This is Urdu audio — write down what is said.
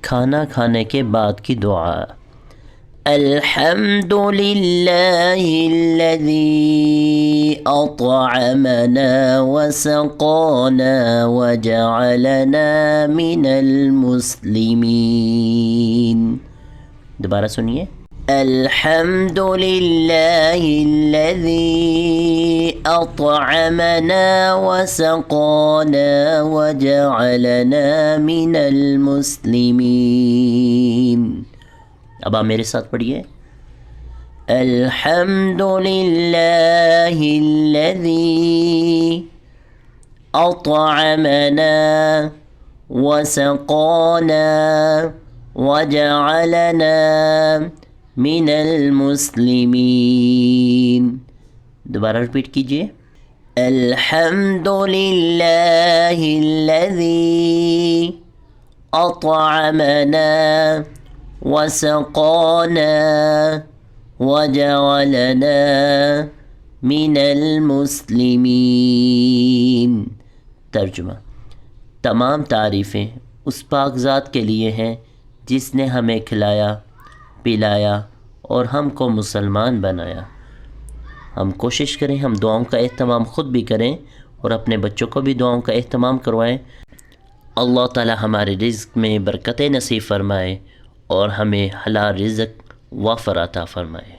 کھانا کھانے کے بعد کی دعا۔ الحمد للہ الذی اطعمنا وسقانا وجعلنا من المسلمین۔ دوبارہ سنیے، الحمد للہ الذی اطعمنا وسقانا وجعلنا من المسلمین۔ اب آپ میرے ساتھ پڑھیے، الحمد للہ الذی اطعمنا وسقانا وجعلنا من المسلمین۔ دوبارہ ریپیٹ کیجیے، الحمد للہ الذی اطعمنا وسقانا وجعلنا من المسلمین۔ ترجمہ، تمام تعریفیں اس پاک ذات کے لیے ہیں جس نے ہمیں کھلایا، پلایا اور ہم کو مسلمان بنایا۔ ہم کوشش کریں ہم دعاؤں کا اہتمام خود بھی کریں اور اپنے بچوں کو بھی دعاؤں کا اہتمام کروائیں۔ اللہ تعالی ہمارے رزق میں برکتیں نصیب فرمائے اور ہمیں حلال رزق وافر عطا فرمائے۔